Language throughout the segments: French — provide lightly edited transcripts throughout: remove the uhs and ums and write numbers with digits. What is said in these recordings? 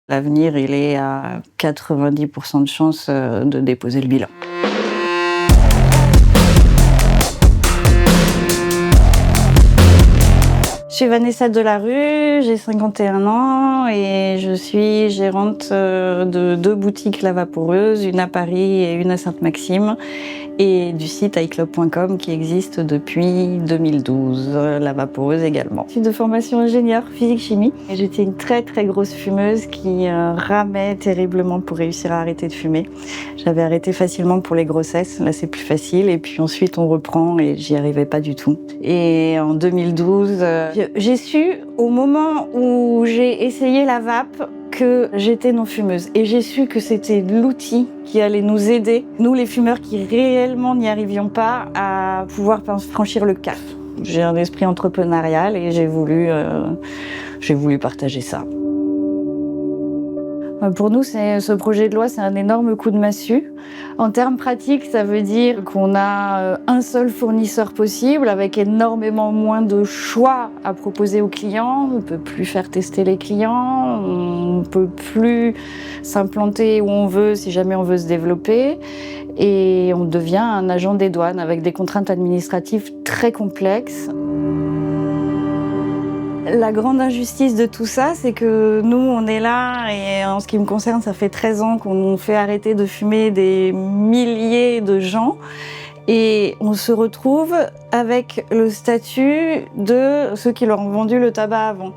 L'avenir, il est à 90% de chances de déposer le bilan. Je suis Vanessa Delarue, j'ai 51 ans et je suis gérante de 2 boutiques lavaporeuses, une à Paris et une à Sainte-Maxime, et du site iClub.com qui existe depuis 2012, lavaporeuse également. Je suis de formation ingénieure physique-chimie et j'étais une très grosse fumeuse qui ramait terriblement pour réussir à arrêter de fumer. J'avais arrêté facilement pour les grossesses, là c'est plus facile, et puis ensuite on reprend et j'y arrivais pas du tout. Et en 2012, j'ai su au moment où j'ai essayé la vape que j'étais non-fumeuse, et j'ai su que c'était l'outil qui allait nous aider, nous les fumeurs qui réellement n'y arrivions pas, à pouvoir franchir le cap. J'ai un esprit entrepreneurial et j'ai voulu partager ça. Pour nous, ce projet de loi, c'est un énorme coup de massue. En termes pratiques, ça veut dire qu'on a un seul fournisseur possible avec énormément moins de choix à proposer aux clients. On ne peut plus faire tester les clients, on ne peut plus s'implanter où on veut si jamais on veut se développer. Et on devient un agent des douanes avec des contraintes administratives très complexes. La grande injustice de tout ça, c'est que nous, on est là, et en ce qui me concerne, ça fait 13 ans qu'on fait arrêter de fumer des milliers de gens, et on se retrouve avec le statut de ceux qui leur ont vendu le tabac avant.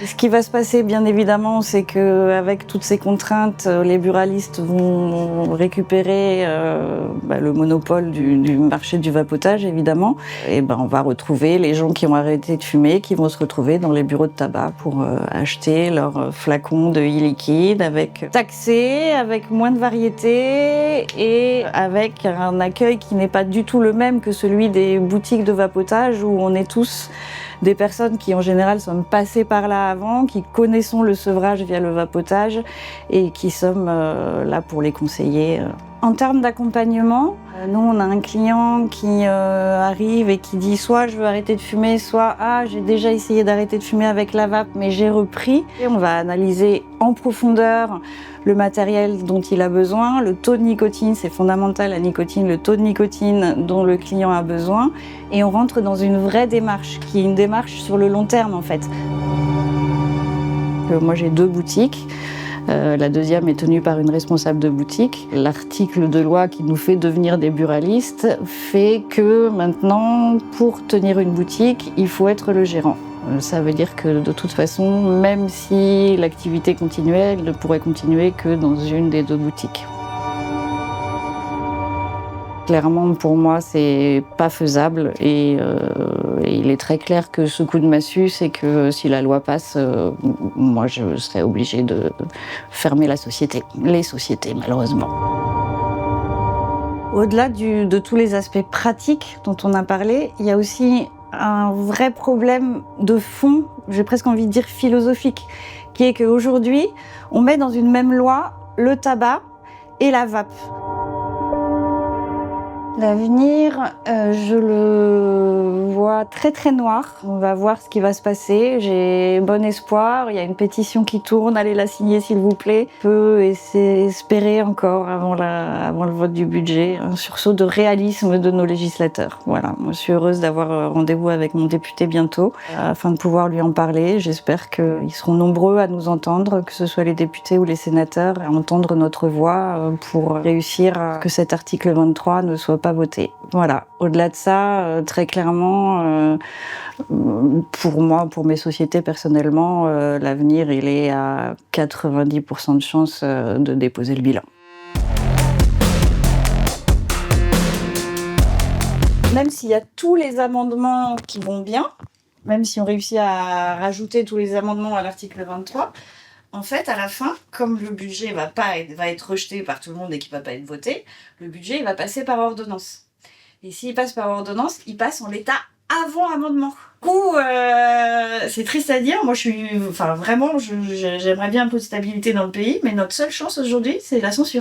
Ce qui va se passer, bien évidemment, c'est qu'avec toutes ces contraintes, les buralistes vont récupérer le monopole du marché du vapotage, évidemment. Et on va retrouver les gens qui ont arrêté de fumer, qui vont se retrouver dans les bureaux de tabac pour acheter leurs flacons de e-liquide, taxés, avec moins de variété et avec un accueil qui n'est pas du tout le même que celui des boutiques de vapotage, où on est tous des personnes qui en général sommes passées par là avant, qui connaissons le sevrage via le vapotage et qui sommes là pour les conseiller. En termes d'accompagnement, nous on a un client qui arrive et qui dit soit je veux arrêter de fumer, soit j'ai déjà essayé d'arrêter de fumer avec la vape mais j'ai repris. Et on va analyser en profondeur le matériel dont il a besoin, le taux de nicotine, c'est fondamental la nicotine, le taux de nicotine dont le client a besoin, et on rentre dans une vraie démarche qui est une démarche sur le long terme en fait. Moi j'ai 2 boutiques. La deuxième est tenue par une responsable de boutique. L'article de loi qui nous fait devenir des buralistes fait que maintenant, pour tenir une boutique, il faut être le gérant. Ça veut dire que de toute façon, même si l'activité continuait, elle ne pourrait continuer que dans une des 2 boutiques. Clairement, pour moi, c'est pas faisable, et il est très clair que ce coup de massue, c'est que si la loi passe, moi, je serais obligée de fermer la société, les sociétés, malheureusement. Au-delà de tous les aspects pratiques dont on a parlé, il y a aussi un vrai problème de fond, j'ai presque envie de dire philosophique, qui est qu'aujourd'hui, on met dans une même loi le tabac et la vape. L'avenir, je le vois très noir. On va voir ce qui va se passer. J'ai bon espoir. Il y a une pétition qui tourne. Allez la signer, s'il vous plaît. On peut espérer encore, avant le vote du budget, un sursaut de réalisme de nos législateurs. Voilà. Moi, je suis heureuse d'avoir rendez-vous avec mon député bientôt, afin de pouvoir lui en parler. J'espère qu'ils seront nombreux à nous entendre, que ce soit les députés ou les sénateurs, à entendre notre voix pour réussir à que cet article 23 ne soit pas voté. Voilà. Au-delà de ça, très clairement, pour moi, pour mes sociétés personnellement, l'avenir, il est à 90% de chances de déposer le bilan. Même s'il y a tous les amendements qui vont bien, même si on réussit à rajouter tous les amendements à l'article 23, en fait, à la fin, comme le budget va être rejeté par tout le monde et qu'il ne va pas être voté, le budget il va passer par ordonnance. Et s'il passe par ordonnance, il passe en l'état avant amendement. Du coup, c'est triste à dire. Moi, j'aimerais bien un peu de stabilité dans le pays, mais notre seule chance aujourd'hui, c'est la censure.